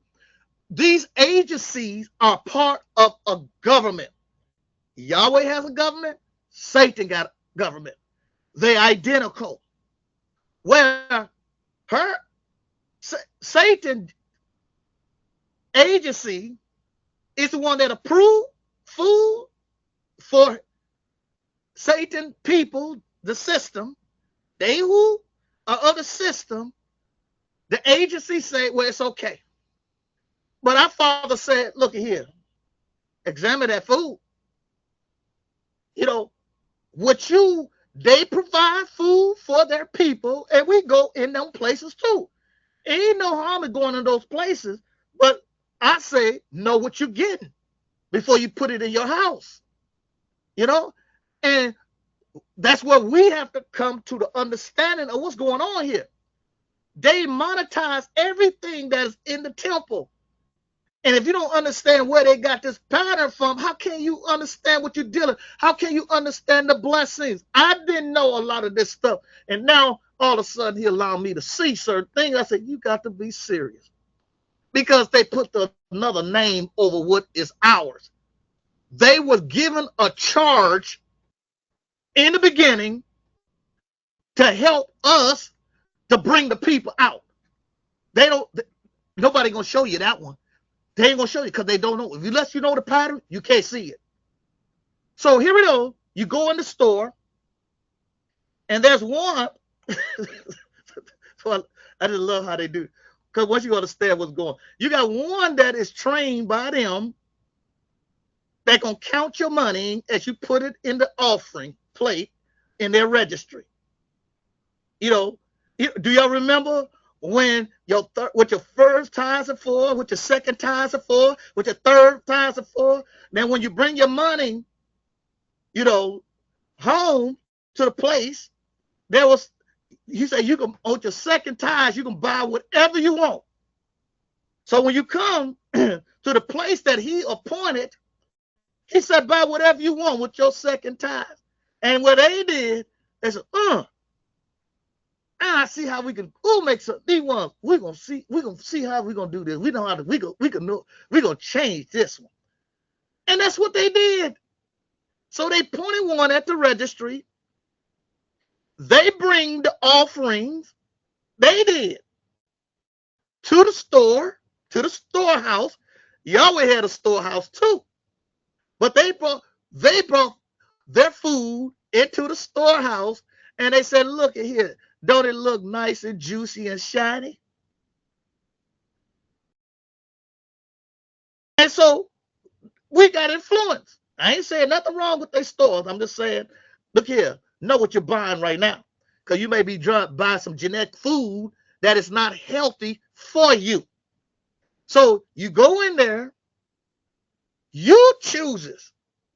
D: These agencies are part of a government. Yahweh has a government. Satan got a government. They're identical. Where her Satan agency is the one that approved food for Satan people, the system. They who are of the system, the agency say, well, it's okay. But our Father said, look at here, examine that food. They provide food for their people, and we go in them places too. Ain't no harm in going in those places, but I say, know what you're getting before you put it in your house. And that's where we have to come to the understanding of what's going on here. They monetize everything that is in the temple. And if you don't understand where they got this pattern from, how can you understand what you're dealing? How can you understand the blessings? I didn't know a lot of this stuff. And now all of a sudden he allowed me to see certain things. I said, you got to be serious. Because they put another name over what is ours. They were given a charge in the beginning to help us to bring the people out. Nobody gonna show you that one. They ain't gonna show you because they don't know. Unless you know the pattern, you can't see it. So here we go. You go in the store, and there's one. So I just love how they do. Because once you understand what's going on, you got one that is trained by them that gonna count your money as you put it in the offering plate in their registry. Do y'all remember when what your first tithes are for, what your second tithes are for, what your third tithes are for? Then when you bring your money, home to the place, you say you can, on your second tithes, you can buy whatever you want. So when you come to the place that he appointed, he said, buy whatever you want with your second tithe. And what they did, they said, I see how we can make some these ones. We're gonna see how we're gonna do this. We know how to we're gonna change this one. And that's what they did. So they pointed one at the registry. They bring the offerings, they did, to the storehouse. Yahweh had a storehouse too. But they brought their food into the storehouse, and they said, look at here. Don't it look nice and juicy and shiny? And so we got influence. I ain't saying nothing wrong with their stores. I'm just saying, look here, know what you're buying right now. Because you may be buying some genetic food that is not healthy for you. So you go in there, you chooses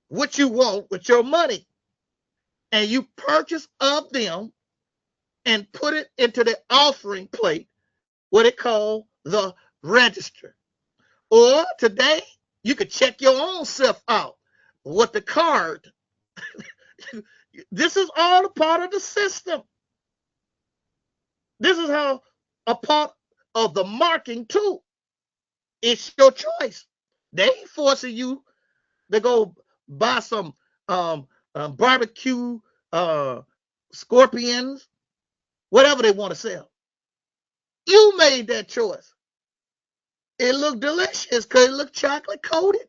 D: what you want with your money, and you purchase of them and put it into the offering plate, what they call the register. Or today, you could check your own self out with the card. This is all a part of the system. This is how a part of the marking too. It's your choice. They ain't forcing you to go buy some barbecue scorpions, whatever they want to sell. You made that choice. It looked delicious because it looked chocolate coated.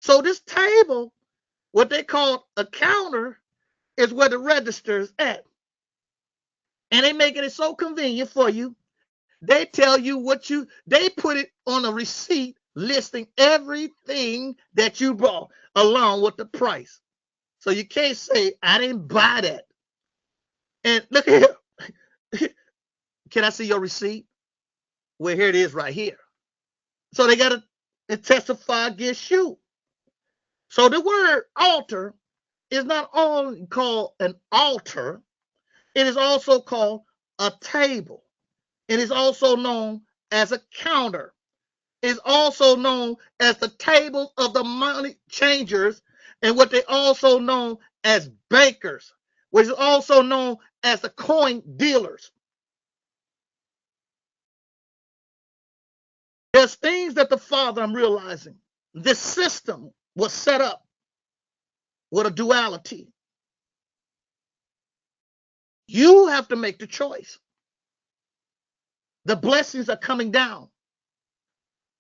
D: So this table, what they call a counter, is where the register is at. And they making it so convenient for you. They tell you they put it on a receipt listing everything that you bought along with the price. So you can't say, I didn't buy that. And look here. Can I see your receipt? Well, here it is right here. So they got to testify against you. So the word altar is not only called an altar, it is also called a table. It is also known as a counter. It's also known as the table of the money changers, and what they also known as bankers, which is also known as the coin dealers. There's things that the Father, I'm realizing, this system was set up with a duality. You have to make the choice. The blessings are coming down.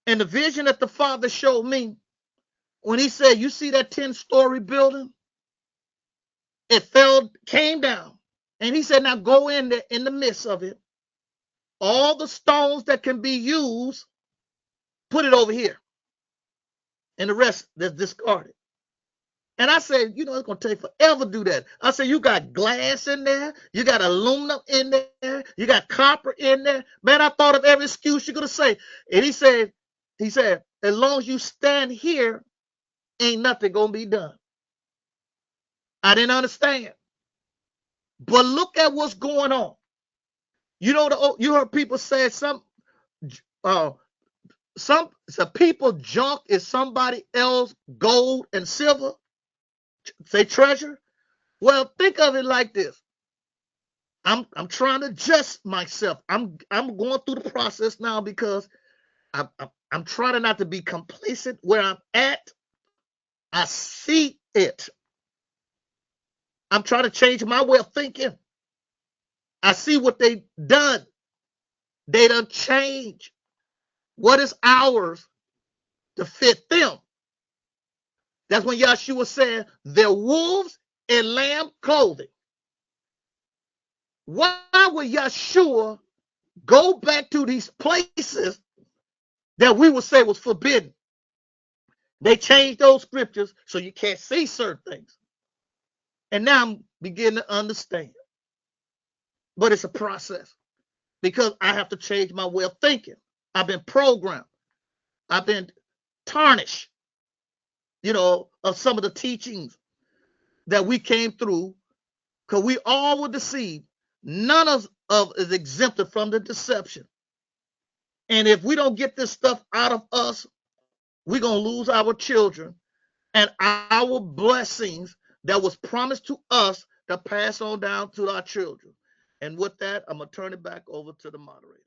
D: And the vision that the Father showed me when he said, you see that 10-story building? It came down. And he said, now go in there in the midst of it. All the stones that can be used, put it over here. And the rest that's discarded. And I said, it's going to take forever to do that. I said, you got glass in there. You got aluminum in there. You got copper in there. Man, I thought of every excuse you're going to say. And he said, as long as you stand here, ain't nothing going to be done. I didn't understand. But look at what's going on. You heard people say some people junk is somebody else gold and silver. Say treasure. Well, think of it like this. I'm trying to adjust myself. I'm going through the process now because I'm trying not to be complacent where I'm at. I see it. I'm trying to change my way of thinking. I see what they done. They done changed what is ours to fit them. That's when Yahshua said, they're wolves in lamb clothing. Why would Yahshua go back to these places that we would say was forbidden? They changed those scriptures so you can't see certain things. And now I'm beginning to understand. But it's a process because I have to change my way of thinking. I've been programmed. I've been tarnished, of some of the teachings that we came through because we all were deceived. None of is exempted from the deception. And if we don't get this stuff out of us, we're going to lose our children and our blessings that was promised to us to pass on down to our children. And with that, I'm going to turn it back over to the moderator.